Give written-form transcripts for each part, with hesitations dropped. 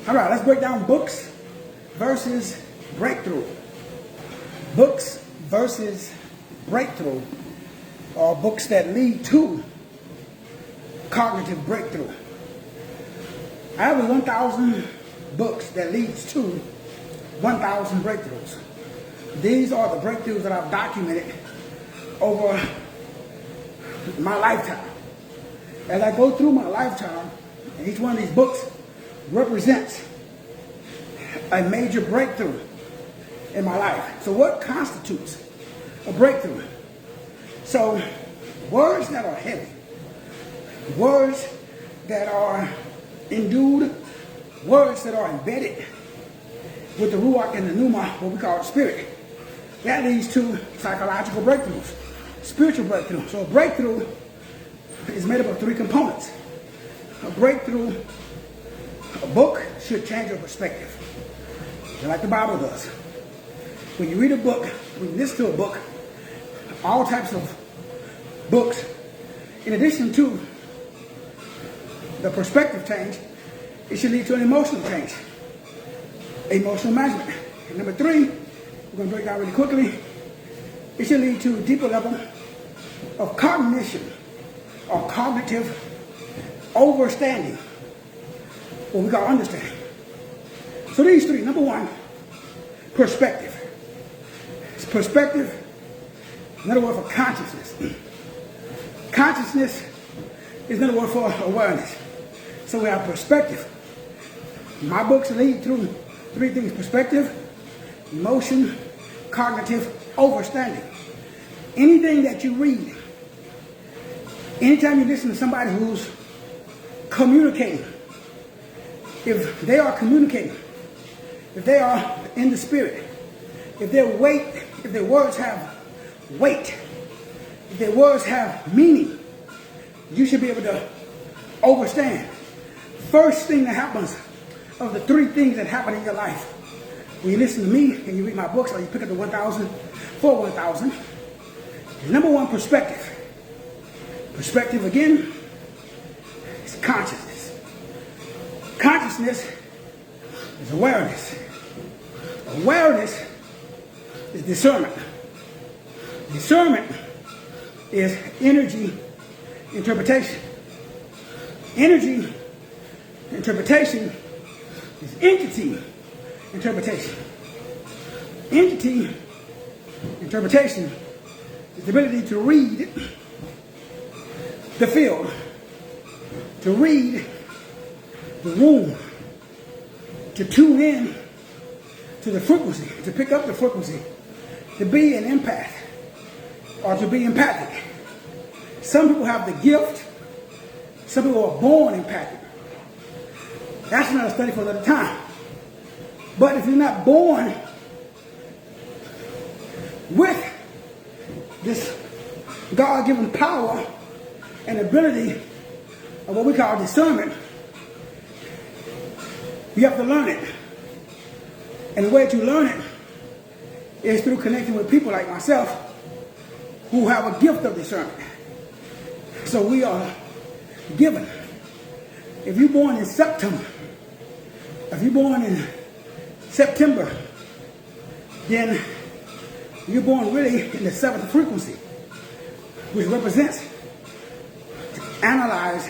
All right, let's break down books versus breakthrough. Books versus breakthrough are books that lead to cognitive breakthrough. I have 1,000 books that leads to 1,000 breakthroughs. These are the breakthroughs that I've documented over my lifetime. As I go through my lifetime, and each one of these books represents a major breakthrough in my life. So what constitutes a breakthrough? So words that are heavy, words that are endued, words that are embedded with the ruach and the pneuma, what we call spirit. That leads to psychological breakthroughs, spiritual breakthrough. So a breakthrough is made up of three components. A breakthrough, a book should change your perspective, like the Bible does. When you read a book, when you listen to a book, all types of books, in addition to the perspective change, it should lead to an emotional change, emotional management. And number three, we're going to break down really quickly, it should lead to a deeper level of cognition or cognitive overstanding, what we call understanding. So these three, number one, perspective. Perspective, another word for consciousness. Consciousness is another word for awareness. So we have perspective. My books lead through three things: perspective, emotion, cognitive overstanding. Anything that you read, anytime you listen to somebody who's communicating, if they are communicating, if they are in the spirit, if their words have weight, if their words have meaning, you should be able to understand. First thing that happens of the three things that happen in your life when you listen to me and you read my books or you pick up the 1,000 for 1,000 is number one, perspective. Perspective, again, is consciousness. Consciousness is awareness. Awareness is discernment. Discernment is energy interpretation. Energy interpretation is entity interpretation. Entity interpretation is the ability to read the field, to read the room, to tune in to the frequency, to pick up the frequency, to be an empath or to be empathic. Some people have the gift, some people are born empathic. That's another study for another time. But if you're not born with this God-given power and ability of what we call discernment, you have to learn it. And the way to learn it is through connecting with people like myself who have a gift of discernment. So we are given. If you're born in September, then you're born really in the seventh frequency, which represents analyze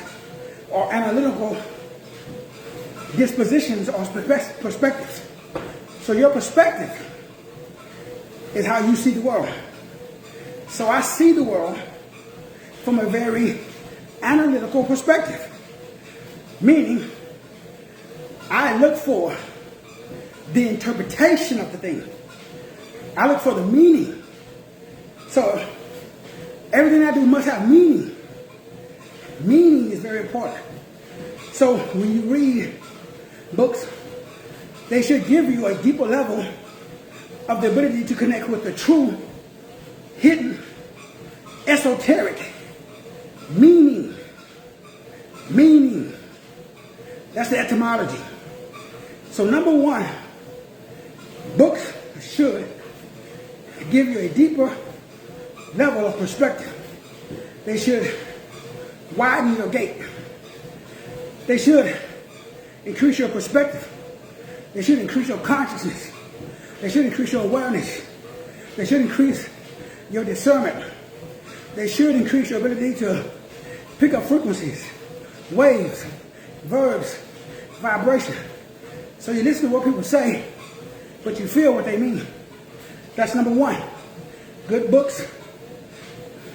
or analytical dispositions or perspectives. So your perspective is how you see the world. So I see the world from a very analytical perspective, meaning I look for the interpretation of the thing. I look for the meaning. So everything I do must have meaning. Meaning is very important. So when you read books, they should give you a deeper level of the ability to connect with the true, hidden, esoteric meaning. Meaning. That's the etymology. So number one, books should give you a deeper level of perspective. They should widen your gate. They should increase your perspective. They should increase your consciousness. They should increase your awareness. They should increase your discernment. They should increase your ability to pick up frequencies, waves, verbs, vibration. So you listen to what people say, but you feel what they mean. That's number one. Good books,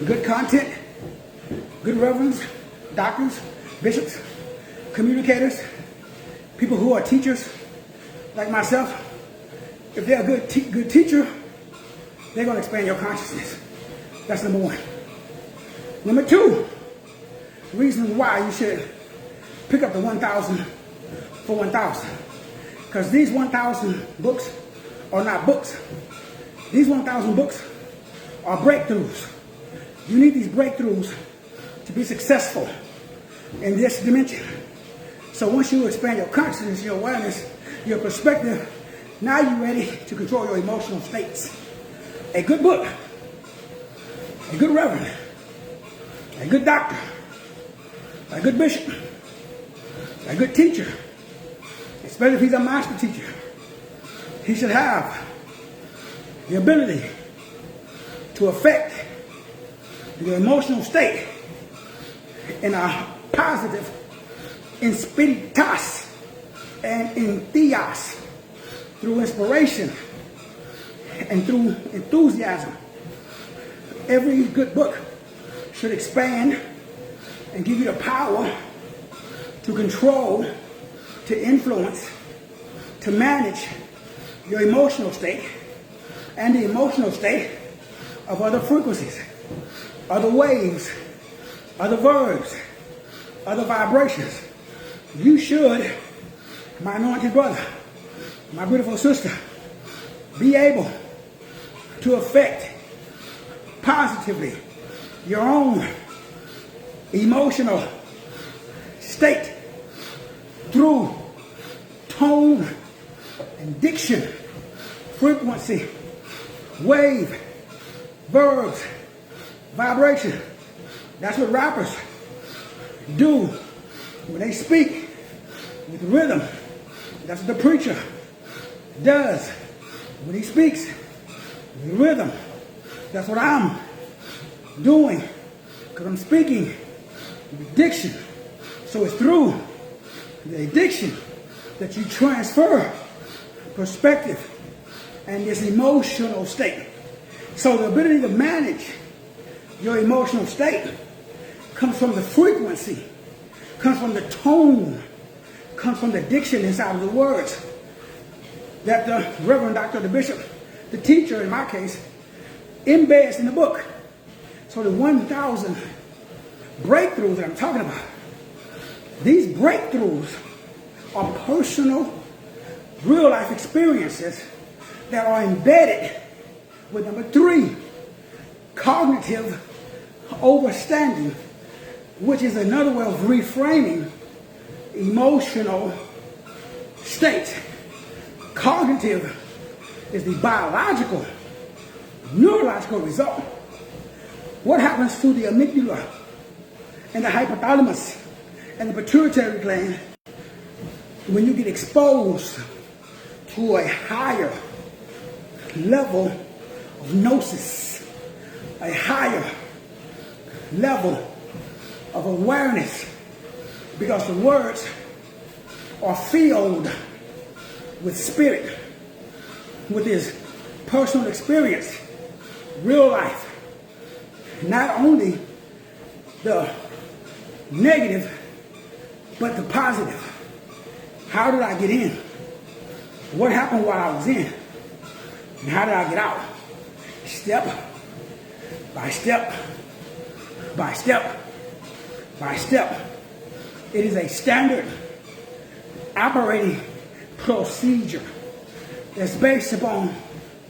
good content, good reverends, doctors, bishops, communicators, people who are teachers like myself. If they're a good teacher, they're going to expand your consciousness. That's number one. Number two, reasons why you should pick up the 1,000 for 1,000. Because these 1,000 books are not books. These 1,000 books are breakthroughs. You need these breakthroughs to be successful in this dimension. So once you expand your consciousness, your awareness, your perspective, now you're ready to control your emotional states. A good book, a good reverend, a good doctor, a good bishop, a good teacher, especially if he's a master teacher, he should have the ability to affect your emotional state in a positive, in spiritas and in theos, through inspiration and through enthusiasm. Every good book should expand and give you the power to control, to influence, to manage your emotional state and the emotional state of other frequencies, other waves, other verbs, other vibrations. You should, my anointed brother, my beautiful sister, be able to affect positively your own emotional state through tone and diction, frequency, wave, verbs, vibration. That's what rappers do when they speak with rhythm. That's what the preacher does when he speaks with rhythm. That's what I'm doing, because I'm speaking with diction. So it's through the diction that you transfer perspective and this emotional state. So the ability to manage your emotional state comes from the frequency, comes from the tone, comes from the diction inside of the words that the reverend, doctor, the bishop, the teacher in my case, embeds in the book. So the 1,000 breakthroughs that I'm talking about, these breakthroughs are personal, real life experiences that are embedded with number three, cognitive overstanding, which is another way of reframing emotional state. Cognitive is the biological, neurological result. What happens to the amygdala and the hypothalamus and the pituitary gland when you get exposed to a higher level of gnosis, a higher level of awareness, because the words are filled with spirit, with his personal experience, real life. Not only the negative, but the positive. How did I get in? What happened while I was in? And how did I get out? Step by step, by step, by step. It is a standard operating procedure that's based upon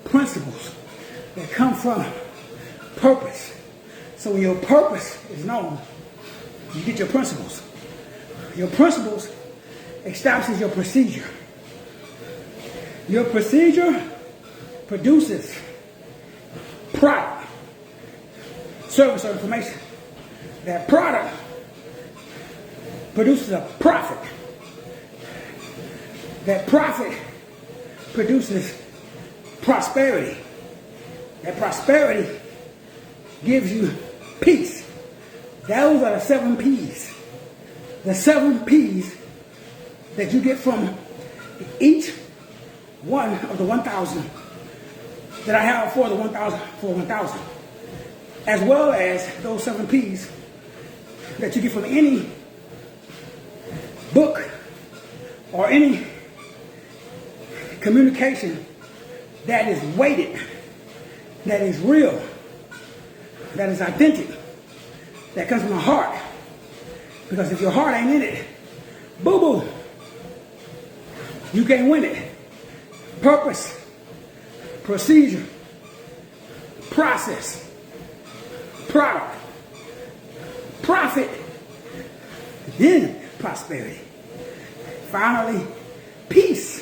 principles that come from purpose. So when your purpose is known, you get your principles. Your principles establishes your procedure. Your procedure produces product, service or information. That product produces a profit. That profit produces prosperity. That prosperity gives you peace. Those are the 7 P's. The 7 P's that you get from each one of the 1,000 that I have for the 1,000, as well as those 7 P's that you get from any book or any communication that is weighted, that is real, that is authentic, that comes from the heart. Because if your heart ain't in it, boo-boo, you can't win it. Purpose, procedure, process, product, profit, then prosperity. Finally, peace.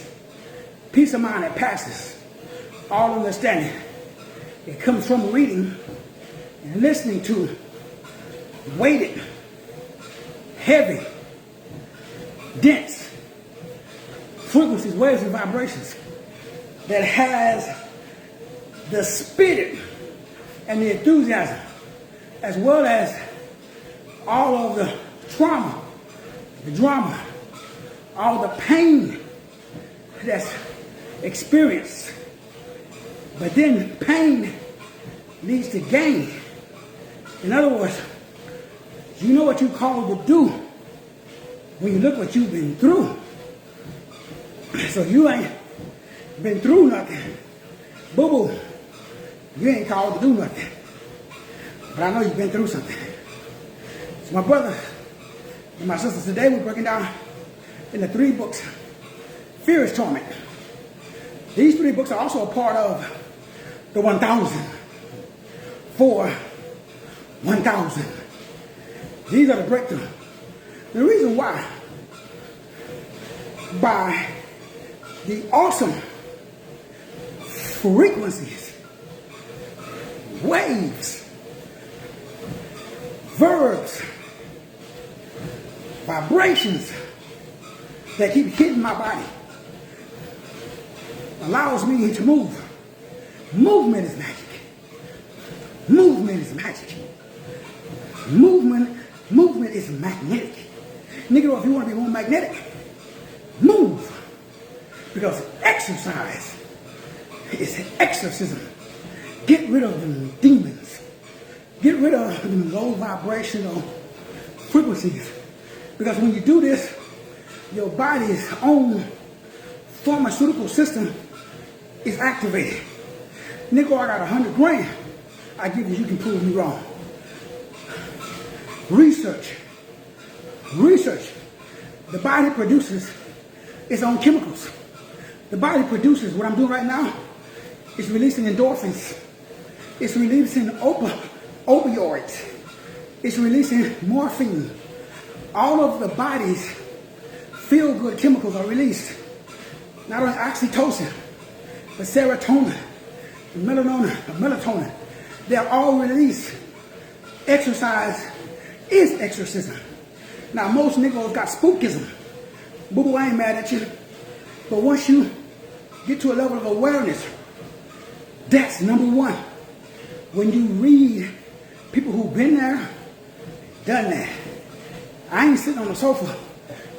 Peace of mind that passes all understanding. It comes from reading and listening to weighted, heavy, dense frequencies, waves, and vibrations that has the spirit and the enthusiasm, as well as all of the trauma, the drama, all the pain that's experienced. But then pain leads to gain. In other words, you know what you're called to do when you look what you've been through. So you ain't been through nothing. Boo-boo, you ain't called to do nothing. But I know you've been through something. So my brother and my sisters, today we're breaking down in the 3 books, Fear is Torment. These 3 books are also a part of the 1,000. For 1,000. These are the breakthrough. The reason why, by the awesome frequencies, waves, verbs, vibrations that keep hitting my body, allows me to move. Movement is magic. Movement is magic. Movement is magnetic. Nigga, if you want to be more magnetic, move. Because exercise is an exorcism. Get rid of them demons. Get rid of them low vibrational frequencies. Because when you do this, your body's own pharmaceutical system is activated. Nigga, I got 100 grand. I give you can prove me wrong. Research. The body produces its own chemicals. The body produces, what I'm doing right now, it's releasing endorphins. It's releasing opioids. It's releasing morphine. All of the body's feel-good chemicals are released. Not only oxytocin, but serotonin, melatonin. They're all released. Exercise is exorcism. Now, most niggas got spookism. Boo-boo, I ain't mad at you. But once you get to a level of awareness, that's number 1. When you read people who've been there, done that. I ain't sitting on the sofa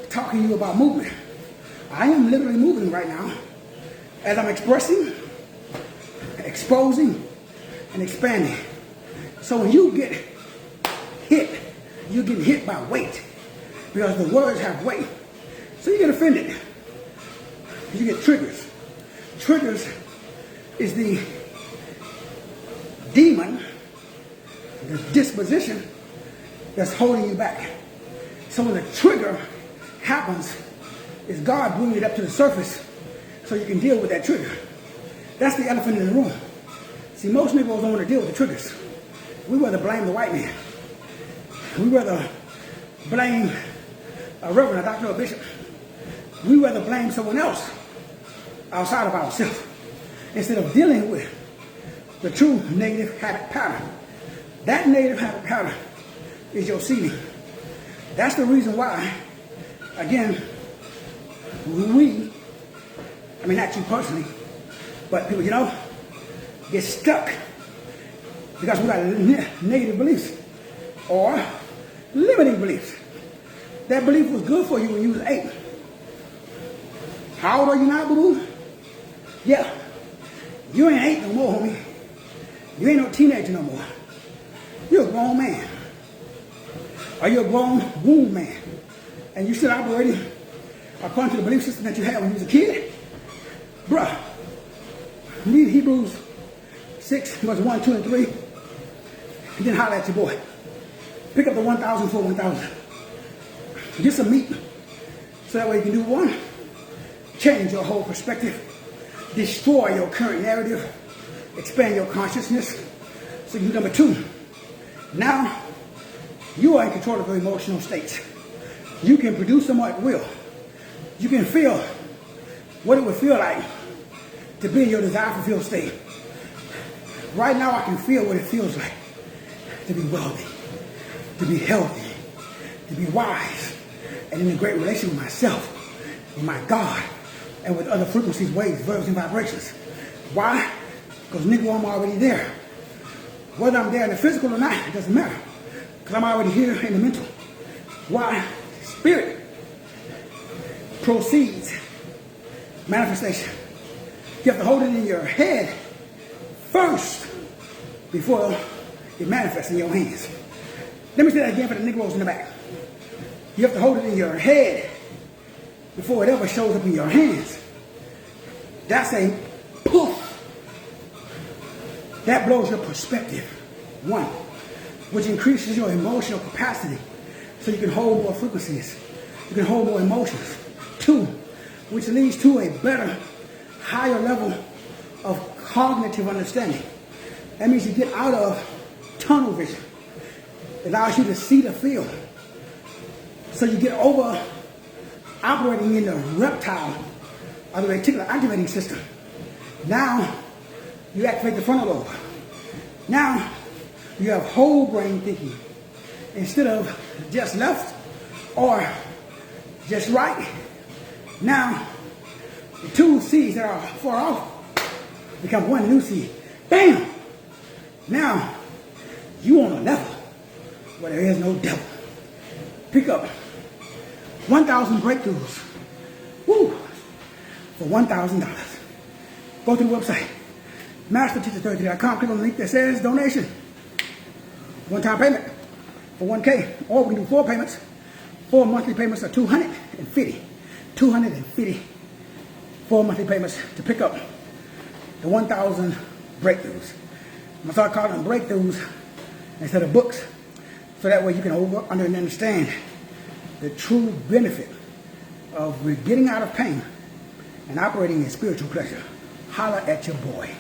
talking to you about movement. I am literally moving right now as I'm expressing, exposing, and expanding. So when you get hit, you're getting hit by weight. Because the words have weight. So you get offended. You get triggers. Triggers is the demon, the disposition that's holding you back. So when the trigger happens, it's God bringing it up to the surface so you can deal with that trigger. That's the elephant in the room. See, most niggas don't want to deal with the triggers. We rather blame the white man. We rather blame a reverend, a doctor, or a bishop. We rather blame someone else outside of ourselves instead of dealing with the true negative habit pattern. That negative habit pattern is your seeding. That's the reason why, again, we I mean, not you personally, but people, get stuck because we got negative beliefs or limiting beliefs. That belief was good for you when you was 8. How old are you now, boo-boo? Yeah. You ain't 8 no more, homie. You ain't no teenager no more. You're a grown man. Or you're a grown womb man. And you still operating according to the belief system that you had when you was a kid? Bruh, read Hebrews 6, verse 1, 2, and 3. And then holler at your boy. Pick up the 1,000 for 1,000. Get some meat. So that way you can do one. Change your whole perspective. Destroy your current narrative. Expand your consciousness. So you do number 2. Now, you are in control of your emotional states. You can produce them at will. You can feel what it would feel like to be in your desire-fulfilled state. Right now, I can feel what it feels like to be wealthy, to be healthy, to be wise, and in a great relation with myself, with my God, and with other frequencies, waves, verbs, and vibrations. Why? Because nigga, I'm already there. Whether I'm there in the physical or not, it doesn't matter. Because I'm already here in the mental. Why? Spirit proceeds manifestation. You have to hold it in your head first before it manifests in your hands. Let me say that again for the Negroes in the back. You have to hold it in your head before it ever shows up in your hands. That's a poof. That blows your perspective. 1, which increases your emotional capacity so you can hold more frequencies. You can hold more emotions. 2, which leads to a better, higher level of cognitive understanding. That means you get out of tunnel vision. It allows you to see the field. So you get over operating in the reptile or the reticular activating system. Now, you activate the frontal lobe. Now, you have whole brain thinking instead of just left or just right. Now, the 2 seeds that are far off become 1 new seed. Bam! Now, you on a level where there is no devil. Pick up 1,000 breakthroughs. Woo! For $1,000. Go to the website, masterteacher33.com. Click on the link that says donation. One-time payment for $1K. Or we can do 4 payments. 4 monthly payments are $250. $250. 4 monthly payments to pick up the 1,000 breakthroughs. I'm going to start calling them breakthroughs instead of books. So that way you can understand the true benefit of getting out of pain and operating in spiritual pleasure. Holler at your boy.